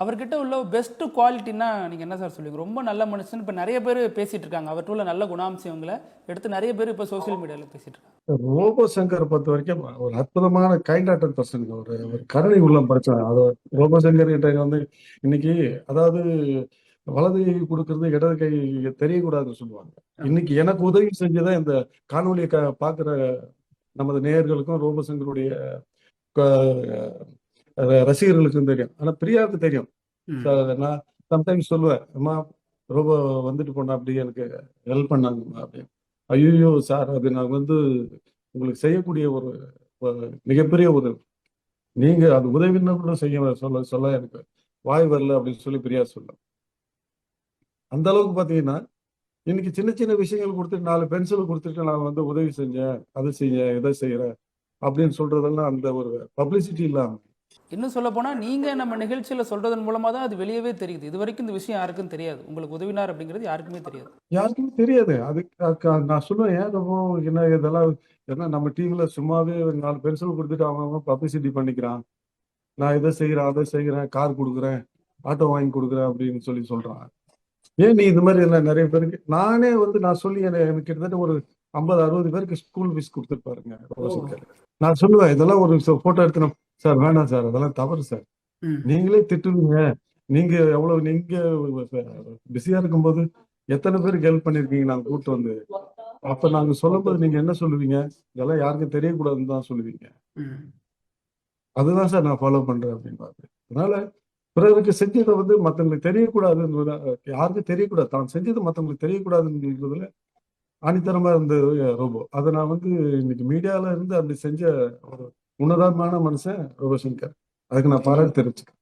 அவர்கிட்ட உள்ள பெஸ்ட் குவாலிட்டின்னா நீங்கள் என்ன சார் சொல்லுவீங்க? ரொம்ப நல்ல மனுஷன். இப்போ நிறைய பேர் பேசிட்டு இருக்காங்க அவர்கிட்ட உள்ள நல்ல குணாம்சங்களை எடுத்து நிறைய பேர் இப்போ சோசியல் மீடியாவில் பேசிட்டு இருக்காங்க. ரோபோ சங்கரை பொறுத்த வரைக்கும் ஒரு அற்புதமான கைண்ட் ஹார்ட்டட் பர்சன், ஒரு கருணை உள்ளம் படைச்சவன். அது ரோபோ சங்கர் கிட்ட வந்து இன்னைக்கு, அதாவது வலது கை கொடுக்கறது இடது கை தெரியக்கூடாதுன்னு சொல்லுவாங்க. இன்னைக்கு எனக்கு உதவி செஞ்சதான் இந்த காணொலியை பார்க்குற நமது நேயர்களுக்கும் ரோபோ சங்கருடைய ரசிகர்களுக்கும் தெரியும். ஆனா பிரியாவுக்கு தெரியும். நான் சம்டைம்ஸ் சொல்லுவேன், அம்மா ரோபோ வந்துட்டு போனா அப்படி எனக்கு ஹெல்ப் பண்ணாங்கம்மா அப்படின்னு. ஐயோ சார், அது நான் வந்து உங்களுக்கு செய்யக்கூடிய ஒரு மிகப்பெரிய உதவி. நீங்க அது உதவின்னு கூட செய்ய சொல்ல சொல்ல எனக்கு வாய் வரல அப்படின்னு சொல்லி பிரியா சொல்ல. அந்த அளவுக்கு பாத்தீங்கன்னா இன்னைக்கு சின்ன சின்ன விஷயங்கள் கொடுத்துட்டு 4 பென்சில் கொடுத்துட்டு நான் வந்து உதவி செஞ்சேன், அதை செய்ய இதை செய்யறேன் அப்படின்னு சொல்றதெல்லாம் அந்த ஒரு பப்ளிசிட்டி இல்லாம. இன்னும் சொல்ல போனால் நீங்கள் நம்ம நிகழ்ச்சியில் சொல்றதன் மூலமாக தான் அது வெளியவே தெரியுது. இது வரைக்கும் இந்த விஷயம் யாருக்கும் தெரியாது. உங்களுக்கு உதவினார் அப்படிங்கிறது யாருக்குமே தெரியாது. யாருக்குமே தெரியாது. அதுக்கு நான் சொல்லுவேன், ஏன் ரொம்ப என்ன இதெல்லாம், ஏன்னா நம்ம டீம்ல சும்மாவே 4 பென்சில் கொடுத்துட்டு அவங்க பப்ளிசிட்டி பண்ணிக்கிறான். நான் இதை செய்யறேன், அதை செய்யறேன், கார் கொடுக்குறேன், ஆட்டோ வாங்கி கொடுக்குறேன் அப்படின்னு சொல்றான். ஏன் நீ இந்த மாதிரி எல்லாம் நிறைய பேருக்கு நானே வந்து நான் சொல்லி எனக்கு கிட்டத்தட்ட ஒரு 50-60 பேருக்கு ஸ்கூல் ஃபீஸ் கொடுத்துருப்பாருங்க. நான் சொல்லுவேன், இதெல்லாம் ஒரு போட்டோ எடுத்து, சார் வேணாம் சார், அதெல்லாம் தவறு சார், நீங்களே திட்டுவீங்க. நீங்க எவ்வளவு நீங்க பிஸியா இருக்கும்போது எத்தனை பேருக்கு ஹெல்ப் பண்ணிருக்கீங்க நாங்க கூப்பிட்டு வந்து. அப்ப நாங்க சொல்லும் போது நீங்க என்ன சொல்லுவீங்க? இதெல்லாம் யாருக்கும் தெரியக்கூடாதுன்னு தான் சொல்லுவீங்க. அதுதான் சார் நான் ஃபாலோ பண்றேன் அப்படின்னு. அதனால பிறருக்கு செஞ்சதை வந்து மத்தவங்களுக்கு தெரியக்கூடாதுன்னு, யாருக்கும் தெரியக்கூடாது, தான் செஞ்சது மத்தவங்களுக்கு தெரியக்கூடாதுன்றதுல ஆணித்தரமா இருந்தது ரோபோ. அதை நான் வந்து இன்னைக்கு மீடியால இருந்து அப்படி செஞ்ச ஒரு உன்னதமான மனுஷன் ரோபோ சங்கர். அதுக்கு நான் பாராட்டு தெரிவிச்சுக்கிறேன்.